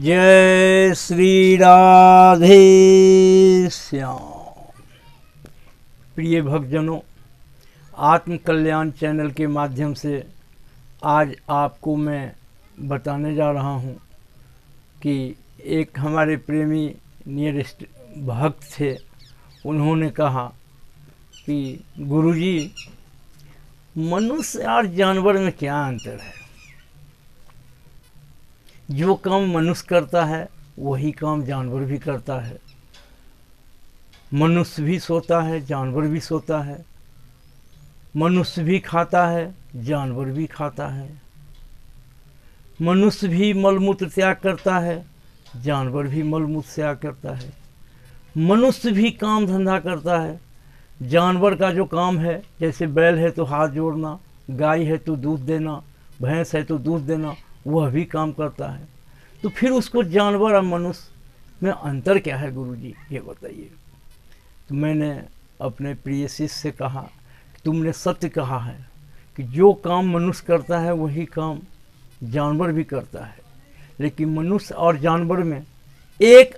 जय श्री राधे श्याम। प्रिय भक्तजनों, आत्म कल्याण चैनल के माध्यम से आज आपको मैं बताने जा रहा हूँ कि एक हमारे प्रेमी नियरेस्ट भक्त थे। उन्होंने कहा कि गुरुजी, मनुष्य और जानवर में क्या अंतर है? जो काम मनुष्य करता है वही काम जानवर भी करता है। मनुष्य भी सोता है, जानवर भी सोता है। मनुष्य भी खाता है, जानवर भी खाता है। मनुष्य भी मलमूत्र त्याग करता है, जानवर भी मलमूत्र त्याग करता है। मनुष्य भी काम धंधा करता है। जानवर का जो काम है, जैसे बैल है तो हाथ जोड़ना, गाय है तो दूध देना, भैंस है तो दूध देना, वह भी काम करता है। तो फिर उसको जानवर और मनुष्य में अंतर क्या है गुरुजी, ये बताइए। तो मैंने अपने प्रिय शिष्य से कहा कि तुमने सत्य कहा है कि जो काम मनुष्य करता है वही काम जानवर भी करता है। लेकिन मनुष्य और जानवर में एक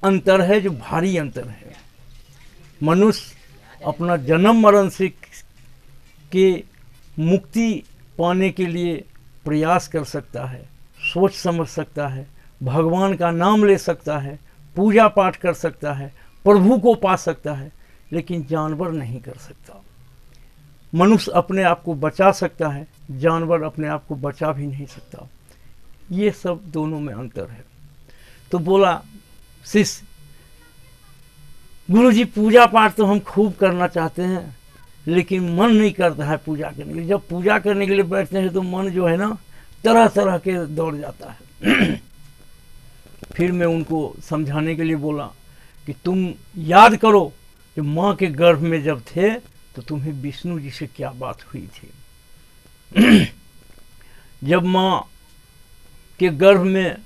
अंतर है जो भारी अंतर है। मनुष्य अपना जन्म मरण से के मुक्ति पाने के लिए प्रयास कर सकता है, सोच समझ सकता है, भगवान का नाम ले सकता है, पूजा पाठ कर सकता है, प्रभु को पा सकता है। लेकिन जानवर नहीं कर सकता। मनुष्य अपने आप को बचा सकता है, जानवर अपने आप को बचा भी नहीं सकता। ये सब दोनों में अंतर है। तो बोला शिष्य, गुरुजी पूजा पाठ तो हम खूब करना चाहते हैं, लेकिन मन नहीं करता है पूजा करने के लिए। जब पूजा करने के लिए बैठते हैं तो मन जो है ना, तरह तरह के दौड़ जाता है। फिर मैं उनको समझाने के लिए बोला कि तुम याद करो कि माँ के गर्भ में जब थे तो तुम्हें विष्णु जी से क्या बात हुई थी। जब माँ के गर्भ में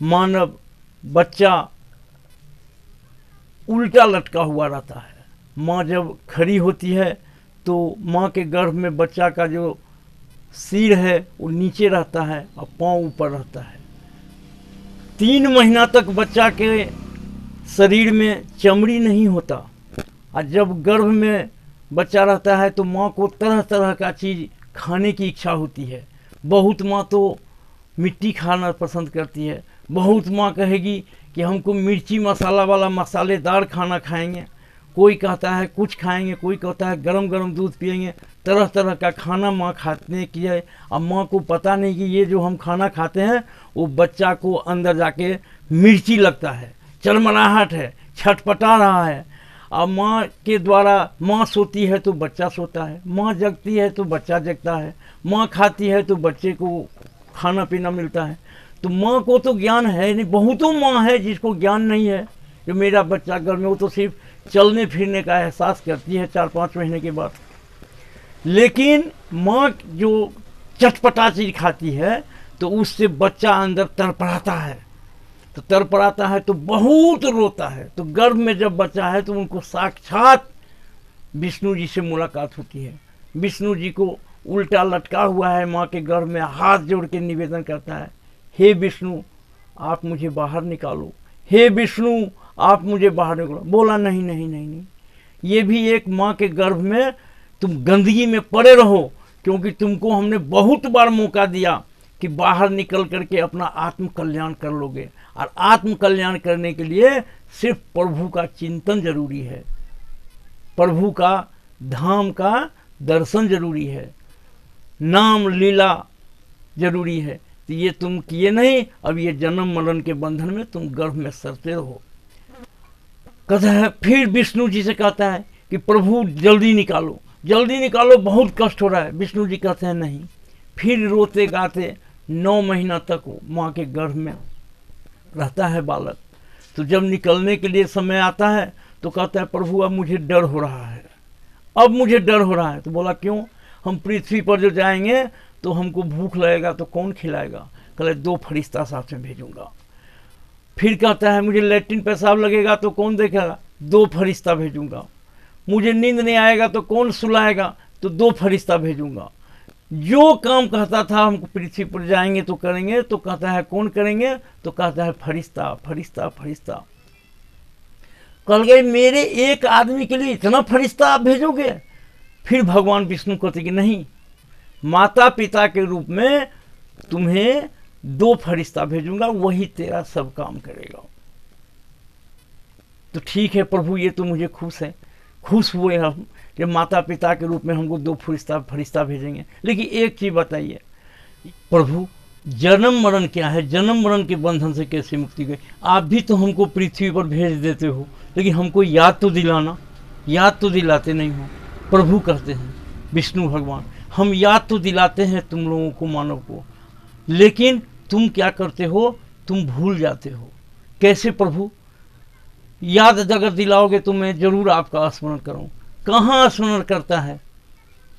मानव बच्चा उल्टा लटका हुआ रहता है, माँ जब खड़ी होती है तो माँ के गर्भ में बच्चा का जो सिर है वो नीचे रहता है और पाँव ऊपर रहता है। 3 महीना तक बच्चा के शरीर में चमड़ी नहीं होता। और जब गर्भ में बच्चा रहता है तो माँ को तरह तरह का चीज़ खाने की इच्छा होती है। बहुत माँ तो मिट्टी खाना पसंद करती है, बहुत माँ कहेगी कि हमको मिर्ची मसाला वाला मसालेदार खाना खाएंगे, कोई कहता है कुछ खाएंगे, कोई कहता है गरम गरम दूध पिएंगे। तरह तरह का खाना माँ खाने की है। अब माँ को पता नहीं कि ये जो हम खाना खाते हैं वो बच्चा को अंदर जाके मिर्ची लगता है, चरमराहट है, छटपटा रहा है। अब माँ के द्वारा माँ सोती है तो बच्चा सोता है, माँ जगती है तो बच्चा जगता है, माँ खाती है तो बच्चे को खाना पीना मिलता है। तो माँ को तो ज्ञान है नहीं। बहुतों माँ है जिसको ज्ञान नहीं है। जो मेरा बच्चा घर में, वो तो सिर्फ चलने फिरने का एहसास करती है 4-5 महीने के बाद। लेकिन माँ जो चटपटा चीज़ खाती है तो उससे बच्चा अंदर तड़पड़ाता है। तो तड़पड़ाता है तो बहुत रोता है। तो गर्भ में जब बच्चा है तो उनको साक्षात विष्णु जी से मुलाकात होती है। विष्णु जी को उल्टा लटका हुआ है माँ के गर्भ में, हाथ जोड़ के निवेदन करता है, हे विष्णु आप मुझे बाहर निकालो, हे विष्णु आप मुझे बाहर निकालो। बोला नहीं नहीं नहीं नहीं, ये भी एक माँ के गर्भ में तुम गंदगी में पड़े रहो, क्योंकि तुमको हमने बहुत बार मौका दिया कि बाहर निकल करके अपना आत्म कल्याण कर लोगे। और आत्म कल्याण करने के लिए सिर्फ प्रभु का चिंतन जरूरी है, प्रभु का धाम का दर्शन जरूरी है, नाम लीला जरूरी है। तो ये तुम किए नहीं, अब ये जन्म मरण के बंधन में तुम गर्भ में सड़ते रहो। कहता है, फिर विष्णु जी से कहता है कि प्रभु जल्दी निकालो, जल्दी निकालो, बहुत कष्ट हो रहा है। विष्णु जी कहते हैं नहीं। फिर रोते गाते 9 महीना तक माँ के गर्भ में रहता है बालक। तो जब निकलने के लिए समय आता है तो कहता है, प्रभु अब मुझे डर हो रहा है, अब मुझे डर हो रहा है। तो बोला क्यों? हम पृथ्वी पर जो जाएंगे तो हमको भूख लगेगा तो कौन खिलाएगा? कहले 2 फरिश्ता साथ में भेजूंगा। फिर कहता है, मुझे लैट्रिन पेशाब लगेगा तो कौन देखेगा? 2 फरिश्ता भेजूंगा। मुझे नींद नहीं आएगा तो कौन सुलाएगा? तो 2 फरिश्ता भेजूंगा। जो काम कहता था हमको पृथ्वी पर जाएंगे तो करेंगे, तो कहता है कौन करेंगे, तो कहता है फरिश्ता फरिश्ता फरिश्ता। कल गए मेरे एक आदमी के लिए इतना फरिश्ता आप भेजोगे? फिर भगवान विष्णु कहते कि नहीं, माता पिता के रूप में तुम्हें 2 फरिश्ता भेजूंगा, वही तेरा सब काम करेगा। तो ठीक है प्रभु, ये तो मुझे खुश हुए हम कि माता पिता के रूप में हमको 2 फरिश्ता भेजेंगे। लेकिन एक चीज बताइए प्रभु, जन्म मरण क्या है? जन्म मरण के बंधन से कैसे मुक्ति गई? आप भी तो हमको पृथ्वी पर भेज देते हो, लेकिन हमको याद तो दिलाना, याद तो दिलाते नहीं हो। प्रभु कहते हैं विष्णु भगवान, हम याद तो दिलाते हैं तुम लोगों को, मानव को, लेकिन तुम क्या करते हो, तुम भूल जाते हो। कैसे प्रभु? याद अगर दिलाओगे तो मैं जरूर आपका स्मरण करूं। कहाँ स्मरण करता है?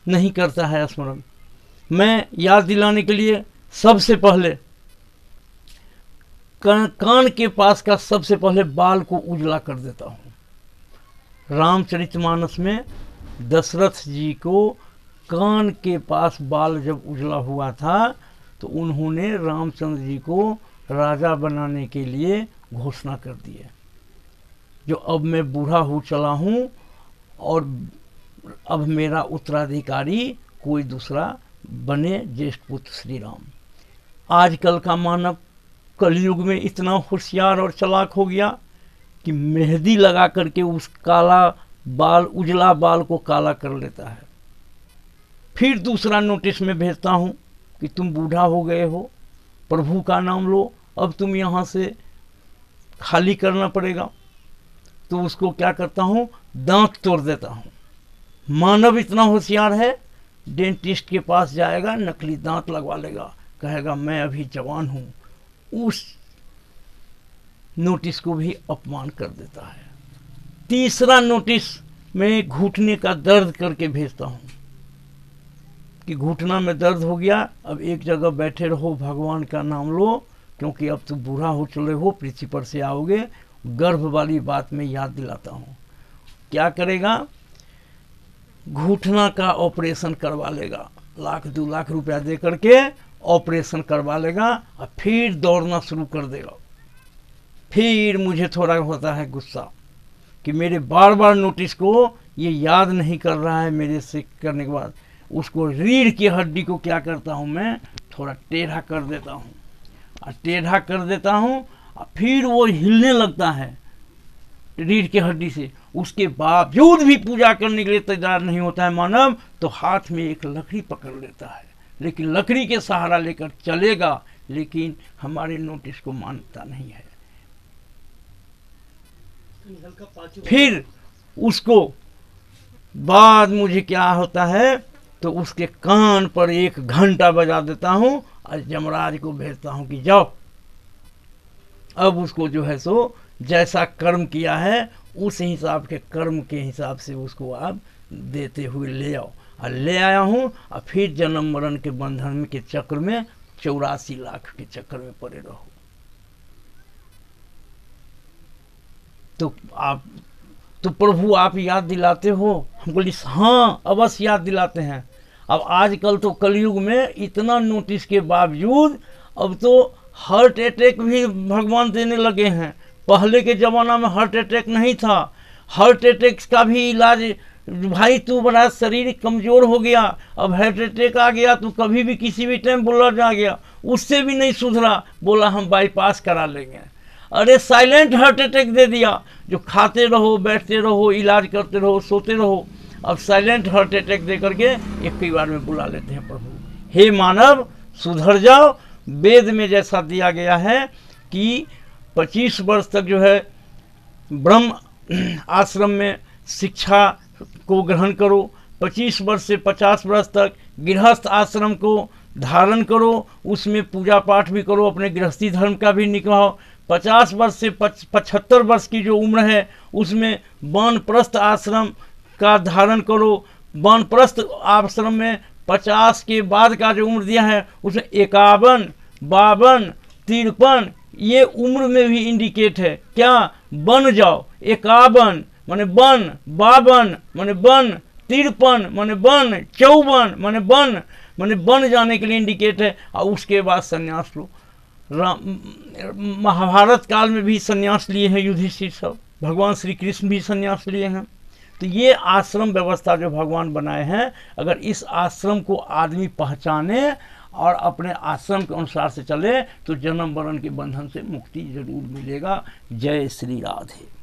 नहीं करता है स्मरण। मैं याद दिलाने के लिए सबसे पहले कान के पास का सबसे पहले बाल को उजला कर देता हूँ। रामचरितमानस में दशरथ जी को कान के पास बाल जब उजला हुआ था तो उन्होंने रामचंद्र जी को राजा बनाने के लिए घोषणा कर दी है, जो अब मैं बूढ़ा हो चला हूँ और अब मेरा उत्तराधिकारी कोई दूसरा बने, ज्येष्ठ पुत्र श्री राम। आजकल का मानव कलयुग में इतना होशियार और चालाक हो गया कि मेहंदी लगा करके उस काला बाल, उजला बाल को काला कर लेता है। फिर दूसरा नोटिस में भेजता हूँ कि तुम बूढ़ा हो गए हो, प्रभु का नाम लो, अब तुम यहाँ से खाली करना पड़ेगा। तो उसको क्या करता हूँ, दांत तोड़ देता हूँ। मानव इतना होशियार है, डेंटिस्ट के पास जाएगा, नकली दांत लगवा लेगा, कहेगा मैं अभी जवान हूँ। उस नोटिस को भी अपमान कर देता है। तीसरा नोटिस में घुटने का दर्द करके भेजता हूँ कि घुटना में दर्द हो गया, अब एक जगह बैठे रहो, भगवान का नाम लो, क्योंकि अब तो बूढ़ा हो चले हो, पृथ्वी पर से आओगे। गर्भ वाली बात में याद दिलाता हूँ। क्या करेगा, घुटना का ऑपरेशन करवा लेगा, 1-2 लाख रुपया दे करके ऑपरेशन करवा लेगा और फिर दौड़ना शुरू कर देगा। फिर मुझे थोड़ा होता है गुस्सा कि मेरे बार बार नोटिस को ये याद नहीं कर रहा है। मेरे से करने के बाद उसको रीढ़ की हड्डी को क्या करता हूँ, मैं थोड़ा टेढ़ा कर देता हूँ, और टेढ़ा कर देता हूँ और फिर वो हिलने लगता है रीढ़ की हड्डी से। उसके बावजूद भी पूजा करने के लिए तैयार नहीं होता है मानव, तो हाथ में एक लकड़ी पकड़ लेता है, लेकिन लकड़ी के सहारा लेकर चलेगा, लेकिन हमारे नोटिस को मानता नहीं है। फिर उसको बाद मुझे क्या होता है, तो उसके कान पर 1 घंटा बजा देता हूँ और यमराज को भेजता हूँ कि जाओ, अब उसको जो है सो जैसा कर्म किया है उस हिसाब के कर्म के हिसाब से उसको आप देते हुए ले आओ। और ले आया हूँ, और फिर जन्म मरण के बंधन के चक्र में 84 लाख के चक्कर में पड़े रहो। तो प्रभु आप याद दिलाते हो? हम बोली हाँ अवश्य याद दिलाते हैं। अब आजकल तो कलयुग में इतना नोटिस के बावजूद अब तो हार्ट अटैक भी भगवान देने लगे हैं। पहले के ज़माना में हार्ट अटैक नहीं था। हार्ट अटैक का भी इलाज, भाई तू बड़ा शरीर कमज़ोर हो गया, अब हार्ट अटैक आ गया तो कभी भी किसी भी टाइम ब्लड आ गया, उससे भी नहीं सुधरा, बोला हम बाईपास करा लेंगे। अरे साइलेंट हार्ट अटैक दे दिया, जो खाते रहो, बैठते रहो, इलाज करते रहो, सोते रहो। अब साइलेंट हार्ट अटैक दे करके एक ही बार में बुला लेते हैं प्रभु। हे मानव सुधर जाओ। वेद में जैसा दिया गया है कि 25 वर्ष तक जो है ब्रह्म आश्रम में शिक्षा को ग्रहण करो, 25 वर्ष से 50 वर्ष तक गृहस्थ आश्रम को धारण करो, उसमें पूजा पाठ भी करो, अपने गृहस्थी धर्म का भी निभाओ। 50 वर्ष से 75 वर्ष की जो उम्र है उसमें वानप्रस्थ आश्रम का धारण करो। वानप्रस्थ आश्रम में 50 के बाद का जो उम्र दिया है उसमें 51, 52, 53 ये उम्र में भी इंडिकेट है। क्या बन जाओ, 51 माने बन, 52 माने बन, 53 माने बन, 54 माने बन, माने बन जाने के लिए इंडिकेट है। और उसके बाद संन्यास लो। महाभारत काल में भी संन्यास लिए हैं युधिष्ठिर सब, भगवान श्री कृष्ण भी संन्यास लिए हैं। तो ये आश्रम व्यवस्था जो भगवान बनाए हैं, अगर इस आश्रम को आदमी पहचाने और अपने आश्रम के अनुसार से चले तो जन्म मरण के बंधन से मुक्ति जरूर मिलेगा। जय श्री राधे।